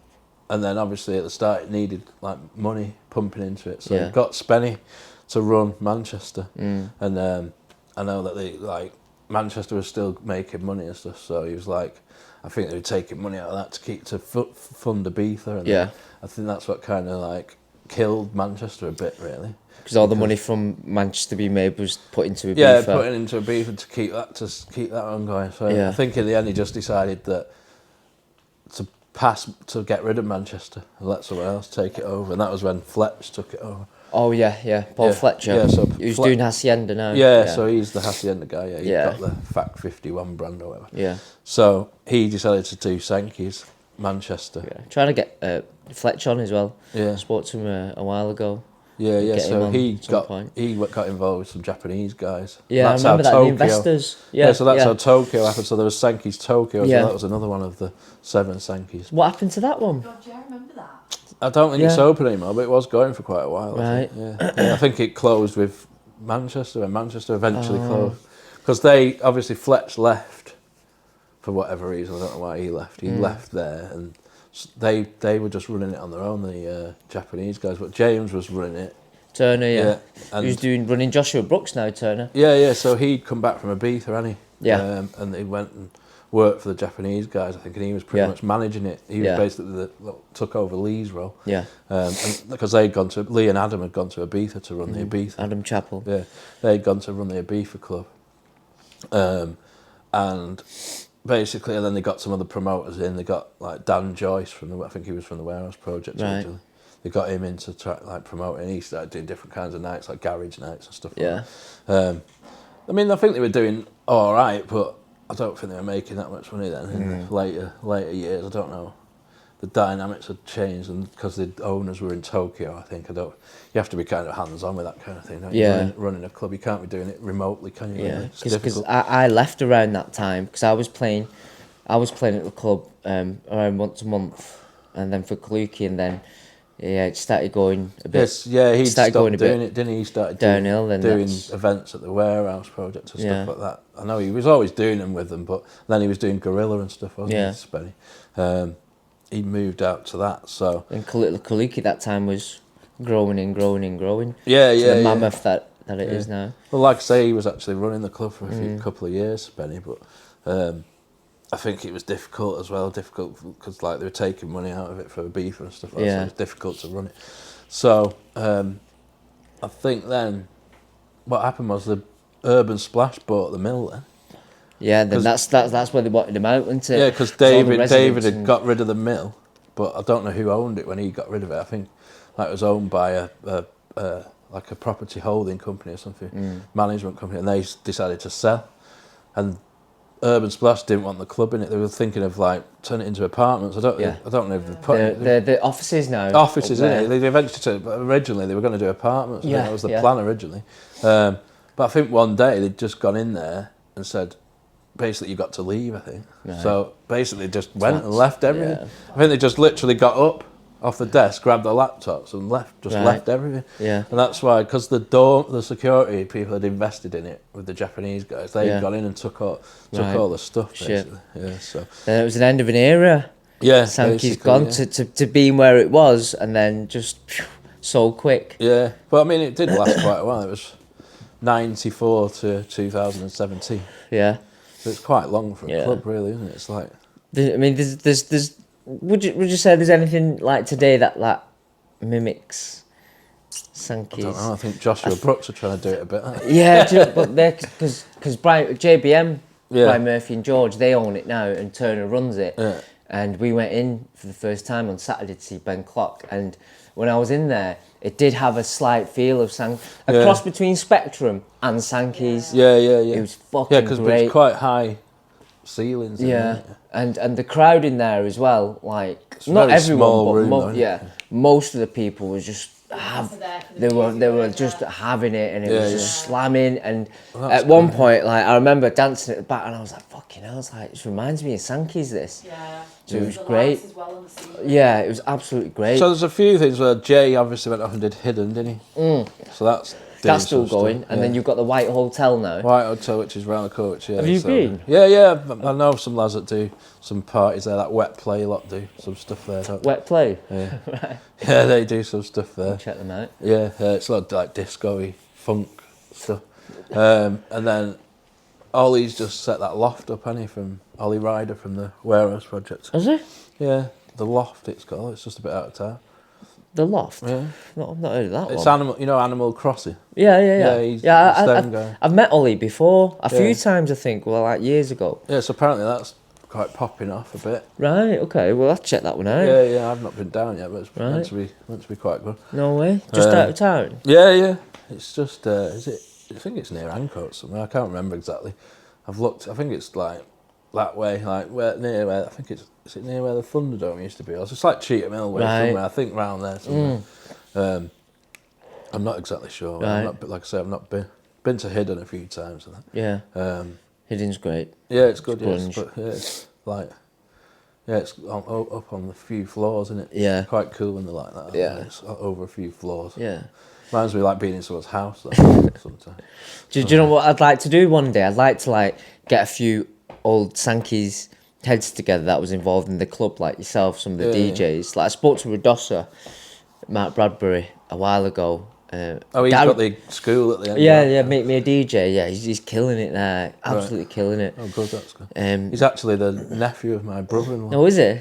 then obviously at the start it needed like money pumping into it. So he got Spenny to run Manchester. And I know that Manchester was still making money and stuff. So he was like, I think they were taking money out of that to fund Ibiza. And I think that's what kind of like killed Manchester a bit, really. Because all the money from Manchester being made was put into Ibiza. Yeah, putting into Ibiza to keep that ongoing. So I think in the end he just decided that to get rid of Manchester and let someone else take it over, and that was when Fletch took it over. Oh yeah, Paul Fletcher. Yeah, so he's doing Hacienda now. Yeah, so he's the Hacienda guy. Yeah, he's got the Fact 51 brand or whatever. Yeah. So he decided to do Sankeys Manchester. Yeah. Trying to get Fletch on as well. Yeah. I spoke to him a while ago. Yeah. So he got involved with some Japanese guys. Yeah, that's I remember how that. The investors. Yeah. So that's how Tokyo happened. So there was Sankeys Tokyo. Yeah. So that was another one of the 7 Sankeys. What happened to that one? God, yeah, I remember that. I don't think it's open anymore, but it was going for quite a while. Right. I think it closed with Manchester, and Manchester eventually closed because they obviously Fletch left for whatever reason. I don't know why he left. He left there, and they were just running it on their own. The Japanese guys, but James was running it. Turner, and who's running Joshua Brooks now, Turner. Yeah. So he'd come back from Ibiza, hadn't he? Yeah. And he went and worked for the Japanese guys, I think, and he was pretty much managing it. He was basically took over Lee's role. Yeah. And because Lee and Adam had gone to Ibiza to run the Ibiza. Adam Chappell. Yeah. They'd gone to run the Ibiza club. And basically, and then they got some other promoters in. They got like Dan Joyce I think he was from the Warehouse Project originally. They got him in to try promoting. He started doing different kinds of nights, like garage nights and stuff like that. I mean, I think they were doing all right, but I don't think they were making that much money then. In the later years, I don't know. The dynamics had changed, and because the owners were in Tokyo, I think you have to be kind of hands-on with that kind of thing. Don't you? Running a club, you can't be doing it remotely, can you? Yeah, because I left around that time because I was playing at the club around once a month, and then for Kaluki, and then. Yeah, it started going a bit. He started doing it, didn't he? He started downhill, doing events at the Warehouse Project and stuff like that. I know he was always doing them with them, but then he was doing Gorilla and stuff, wasn't he, Spenny? He moved out to that, so... And Kaluki at that time was growing and growing and growing. The mammoth that it is now. Well, like I say, he was actually running the club for a couple of years, Spenny, but... I think it was difficult as well, because like they were taking money out of it for beef and stuff like that, so it was difficult to run it. So I think then what happened was the Urban Splash bought the mill then. Yeah, then that's where they wanted him out, wasn't it? Yeah, because David had got rid of the mill, but I don't know who owned it when he got rid of it. I think it was owned by a property holding company or something, management company, and they decided to sell. And Urban Splash didn't want the club in it. They were thinking of like turning it into apartments. I don't know if they put the offices now. Offices, isn't it? They eventually originally they were going to do apartments. Yeah, that was the plan originally. But I think one day they'd just gone in there and said, basically, you got to leave. I think so. Basically, just went and left everything. Yeah. I think they just literally got up off the desk, grabbed their laptops and left everything. Yeah. And that's why, because the security people had invested in it with the Japanese guys, they got in and took all the stuff, basically. Yeah, so. Then it was an end of an era. Yeah. Sankeys gone to being where it was, and then just so quick. Yeah. But I mean, it did last quite a while. It was 94 to 2017. Yeah. So it's quite long for a club, really, isn't it? It's like... I mean, there's would you say there's anything like today that mimics Sankeys? I don't know. I think Joshua Brooks are trying to do it a bit. Aren't they? Yeah, but they're because JBM, Yeah. Brian Murphy and George, they own it now, and Turner runs it. Yeah. And we went in for the first time on Saturday to see Ben Clock, and when I was in there, it did have a slight feel of a cross between Spectrum and Sankeys. Yeah. It was fucking because great. it's quite high ceilings. Yeah, Isn't it? and the crowd in there as well. Like It's not very everyone, small but room, though, isn't it? most of the people was just they were just having it, and it was just slamming. And at one point, like I remember dancing at the back, and I was like, "Fucking hell!" I was like, "This reminds me of Sankeys." This, so it was great. Yeah, it was absolutely great. So there's a few things where Jay obviously went off and did Hidden, didn't he? So that's still going. stuff. And then you've got the White Hotel now. White Hotel, which is round the corner. Yeah, Have you been? Yeah. I know some lads that do some parties there. That Wet Play lot do some stuff there. Don't they? Wet Play. Yeah. Right. Yeah, they do some stuff there. Check them out. Yeah, it's a lot of like disco-y, funk stuff. And then Ollie's just set that loft up, hasn't he, from Ollie Ryder from the Warehouse Project. Is it? Yeah, the loft it's called. It's just a bit out of town. The Loft? Yeah. I've not heard of that It's one. Animal Crossing. Yeah. He's them guy. I've met Ollie before a few times, I think. Well, like years ago. Yeah, so apparently that's quite popping off a bit. Right. Okay. Well, I'll check that one out. Yeah. I've not been down yet, but it's meant to be quite good. No way. Just out of town. Yeah. It's just is it? I think it's near Ancoats somewhere. I can't remember exactly. I've looked. I think it's like that way, like near where I think it's. Is it near where the Thunderdome used to be? Or it's like Cheetham Hill way somewhere. I think round there somewhere. I'm not exactly sure. Right. Like I say, I've not been to Hidden a few times. I think. Yeah. Hidden's great. Yeah, it's good. Grunge. It's like. Yeah, it's up on the few floors, isn't it? Yeah. Quite cool when they're like that. Yeah. It's over a few floors. Yeah. Reminds me like being in someone's house though, sometimes. Do you know what I'd like to do one day? I'd like to like get a few old Sankeys heads together that was involved in the club, like yourself, some of the DJs. Like I spoke to Rodossa, Mark Bradbury, a while ago. He's got the school at the end. Yeah, make me a DJ. Yeah, he's killing it there, absolutely killing it. Oh, good, that's good. He's actually the nephew of my brother-in-law. Oh, is he?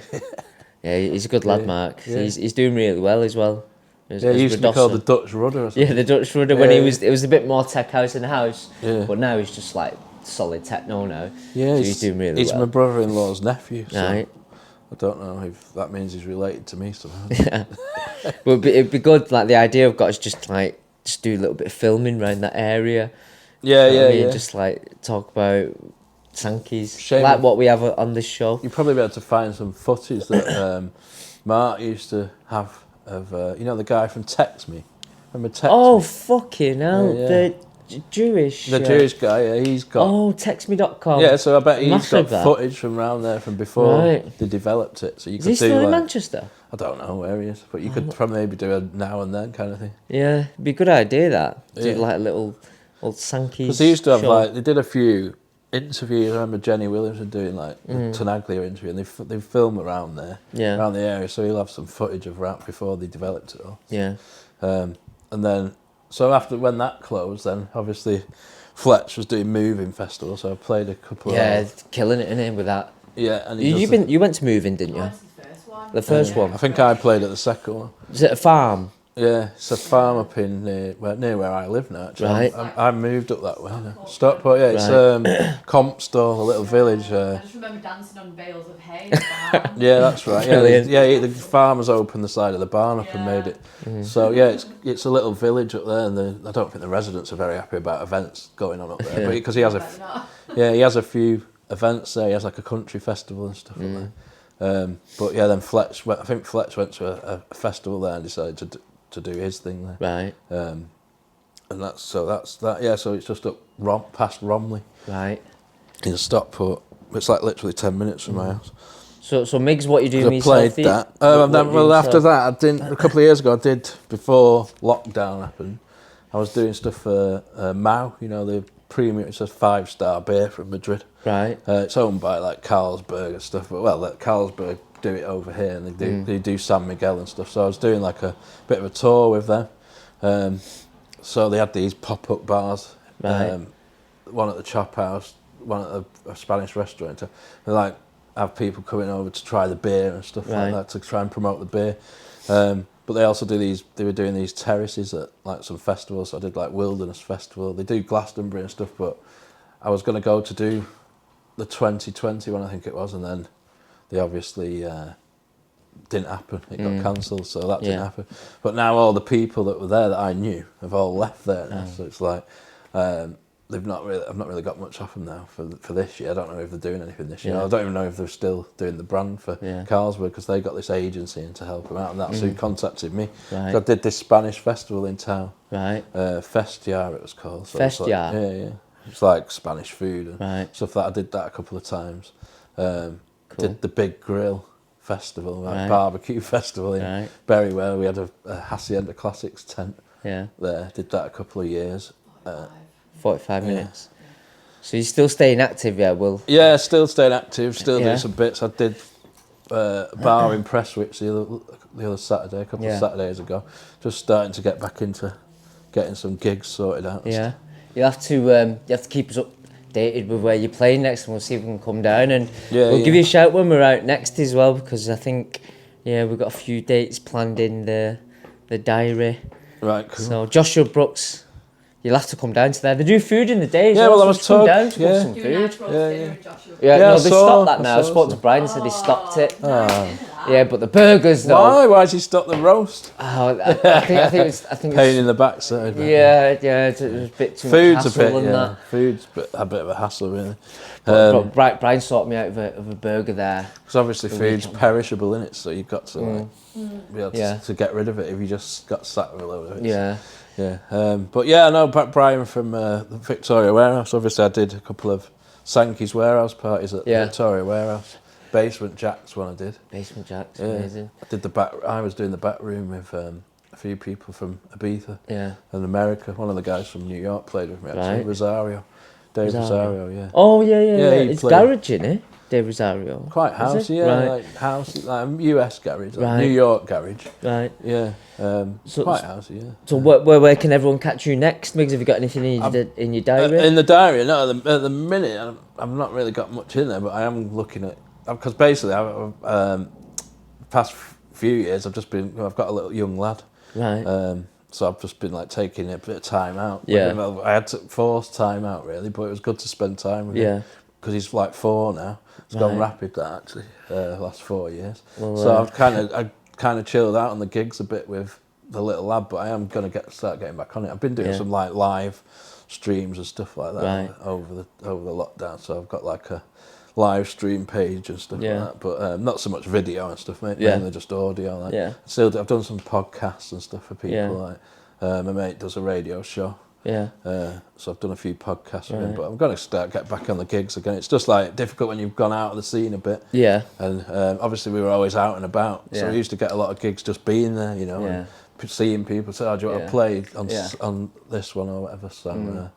Yeah, he's a good lad, Mark. Yeah. He's doing really well as well. He used to be called the Dutch Rudder or something. Yeah, the Dutch Rudder when it was a bit more tech house in the house. Yeah. But now he's just like solid techno now. Yeah, so he's doing really well. He's my brother-in-law's nephew. So Right. I don't know if that means he's related to me somehow. Yeah. But it'd be good, like the idea I've got is just do a little bit of filming around that area. Yeah. Just like talk about Sankeys, Shame like what we have on this show. You'll probably be able to find some footage that Mark used to have of, the guy from Text Me. Remember Text Oh, Me? fucking hell. Yeah. The Jewish... The Jewish guy, yeah, he's got... Oh, textme.com. Yeah, so I bet he's Massive, got that. footage from around there from before Right. they developed it. So you Is could he do still in like, Manchester? I don't know where he is, but you could probably maybe do a now and then kind of thing. Yeah, it'd be a good idea, that. Do Yeah. like a little old Sankeys Because they used to have show. they did a few interviews. I remember Jenny Williamson doing like the Tenaglia interview, and they film around there, around the area. So you'll have some footage of rap before they developed it all. Yeah. And then, so after when that closed, then obviously Fletch was doing Moving Festival, so I played a couple of... killing it, innit, with that. Yeah, and You went to Moving, didn't you? The first one. I think I played at the second one. Is it a farm? Yeah, it's a farm up in near where I live now. Actually, Right. I moved up that way. Stockport, yeah, it's Compstall, a little village. I just remember dancing on bales of hay. Yeah, that's right. Brilliant. Yeah, the farmers opened the side of the barn up and made it. So yeah, it's a little village up there, and I don't think the residents are very happy about events going on up there, because he has he has a few events there. He has like a country festival and stuff like that. But yeah, then Fletch went to a festival there and decided to do his thing there. Right. And that's that. Yeah, so it's just up past Romley Right. in Stockport. It's like literally 10 minutes from my house. So Migz, what you doing with I played yourself? that. After that, I didn't. A couple of years ago, I did before lockdown happened. I was doing stuff for Mau, the premium. It's a 5-star beer from Madrid. Right. It's owned by like Carlsberg and stuff. But Carlsberg do it over here, and they do San Miguel and stuff. So I was doing like a bit of a tour with them. So they had these pop-up bars. Right. One at the Chop House, one at a Spanish restaurant. They're like have people coming over to try the beer and stuff Right. like that to try and promote the beer. But they also do these. They were doing these terraces at like some festivals. So I did like Wilderness Festival. They do Glastonbury and stuff. But I was going to go to do the 2020 one, I think it was, and then they obviously didn't happen. It got cancelled, so that didn't happen. But now all the people that were there that I knew have all left there now. So it's like I've not really got much off them now for this year. I don't know if they're doing anything this year. I don't even know if they're still doing the brand for Carlsberg, because they got this agency in to help them out, and that's who contacted me. Right. So I did this Spanish festival in town. Right. Festia it was called. So Festia? Yeah. It's like Spanish food and Right. stuff like that. I did that a couple of times. Cool. Did the Big Grill Festival, like Right. barbecue festival in Berrywell. We had a Hacienda Classics tent there. Did that a couple of years. 45 minutes. So you're still staying active, yeah, Will? Yeah, still staying active, still Yeah. doing some bits. I did a bar in Prestwich the other Saturday, a couple of Saturdays ago. Just starting to get back into getting some gigs sorted out. Yeah. You have to keep us updated with where you're playing next, and we'll see if we can come down, and we'll give you a shout when we're out next as well, because I think we've got a few dates planned in the diary. Right, cool. So Joshua Brooks, you'll have to come down to there. They do food in the day as Yeah, well, I was so come told- down to yeah. get some Do a food. nice roast dinner with Joshua. Yeah, Yeah, no, I they saw- stopped that I now. I saw spoke to some. Brian, said they stopped it. Oh. Yeah, but the burgers though. Why? Why'd you stop the roast? Oh, I think it's Pain in the backside. man. yeah, it was a bit too Food's much a bit, hassle and that. Food's a bit of a hassle, really. But Brian sorted me out of a burger there. Because obviously food's perishable, in it, so you've got to be able to get rid of it if you just got sat with a load of it. Yeah. Yeah. But yeah, I know Brian from the Victoria Warehouse. Obviously, I did a couple of Sankeys Warehouse parties at the Victoria Warehouse. Basement Jack's one I did. Basement Jack's, Yeah. amazing. I was doing the back room with a few people from Ibiza Yeah. and America. One of the guys from New York played with me, actually. Right. Rosario. Dave Rosario, yeah. Oh, yeah. he It's played- garage, isn't it? Dave Rosario. Quite Is housey, it? yeah. Right. Like housey, like US garage, like Right. New York garage. Right. Yeah. So- Quite housey, yeah. So where can everyone catch you next, Migz? Have you got anything in your diary? In the diary, no. At the minute, I've not really got much in there, but I am looking at, because basically, past few years, I've got a little young lad, Right. so I've just been like taking a bit of time out. Yeah. Like, I had to force time out really, but it was good to spend time with him. Because he's like 4 now. It's gone rapid, that actually. Last 4 years. Well, so I kind of chilled out on the gigs a bit with the little lad, but I am gonna start getting back on it. I've been doing some like live streams and stuff like that over the lockdown. So I've got like a live stream page and stuff like that, but not so much video and stuff, mate. Mainly just audio. Like, I've done some podcasts and stuff for people. Like my mate does a radio show. Yeah. So I've done a few podcasts with him, but I'm going to get back on the gigs again. It's just like difficult when you've gone out of the scene a bit. Yeah. And obviously we were always out and about, so we used to get a lot of gigs just being there, you know, and seeing people say, "Oh, do you want to play on this one or whatever?" So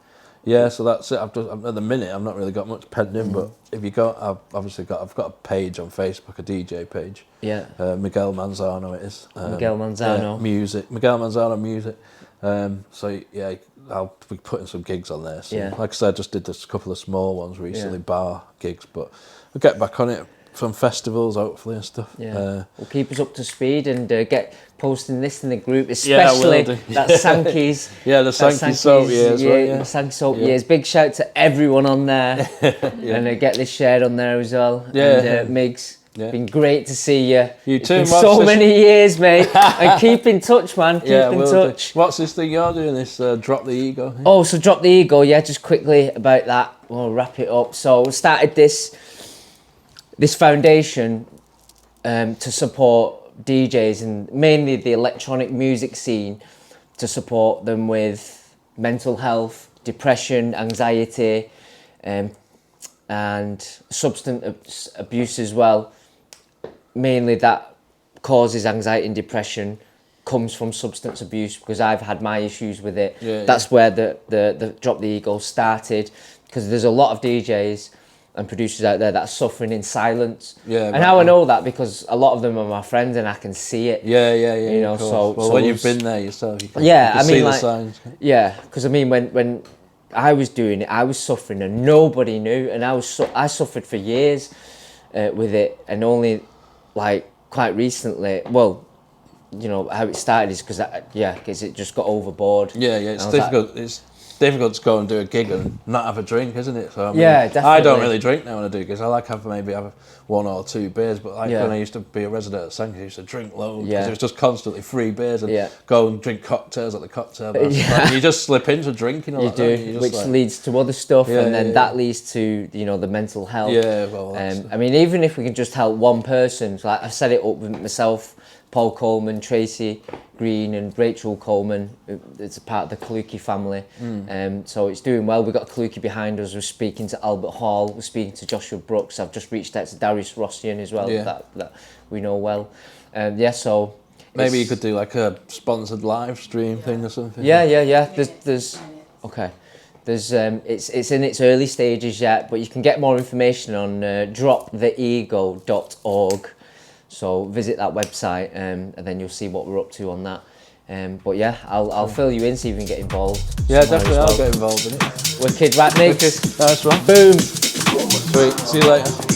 so that's it. At the minute, I've not really got much penned in, but if you got, I've got a page on Facebook, a DJ page. Yeah. Miguel Manzano it is. Miguel Manzano. Music. Miguel Manzano Music. So yeah, I'll be putting some gigs on there. So, like I said, I just did a couple of small ones recently, bar gigs, but I'll get back on it from festivals hopefully and stuff. Well, keep us up to speed and get posting this in the group, especially that Sankeys. The Sankeys Soap years. Sankeys Soap years. Big shout to everyone on there, and get this shared on there as well. And Migz. Been great to see you. You It's too. been so many years, mate. And keep in touch, man. Keep in touch. What's this thing you're doing? This Drop the Ego thing? Oh, so Drop the Ego. Just quickly about that. We'll wrap it up. So we started this foundation to support DJs and mainly the electronic music scene, to support them with mental health, depression, anxiety, and substance abuse as well. Mainly that causes anxiety and depression comes from substance abuse, because I've had my issues with it. That's where the Drop the Ego started, because there's a lot of DJs and producers out there that are suffering in silence. And how I know that, because a lot of them are my friends and I can see it. You know, so when you've been there yourself, you can, like, see the signs. Because I mean, when I was doing it, I was suffering and nobody knew, and I suffered for years. with it, and only like quite recently. Well, you know how it started is because it just got overboard. Yeah, it's difficult. It's difficult to go and do a gig and not have a drink, isn't it? So I mean, definitely. I don't really drink now when I do gigs. I like have 1 or 2 beers, but like when I used to be a resident at Sankeys, I used to drink loads because it was just constantly free beers and go and drink cocktails at the cocktail bar. Like, you just slip into drinking. You do, which leads to other stuff, and then that leads to the mental health. Yeah, well, I mean, even if we can just help one person, like I set it up with myself, Paul Coleman, Tracy Green and Rachel Coleman. It's a part of the Kaluki family. So it's doing well. We've got Kaluki behind us. We're speaking to Albert Hall. We're speaking to Joshua Brooks. I've just reached out to Darius Rossian as well, that we know well. So... Maybe you could do like a sponsored live stream thing or something. Yeah. There's okay. There's it's in its early stages yet, but you can get more information on droptheego.org. So visit that website, and then you'll see what we're up to on that. But yeah, I'll fill you in so you can get involved. Yeah, definitely. I'll get involved in it. Wicked, right, Migz? Nice one. Boom. Sweet. See you later.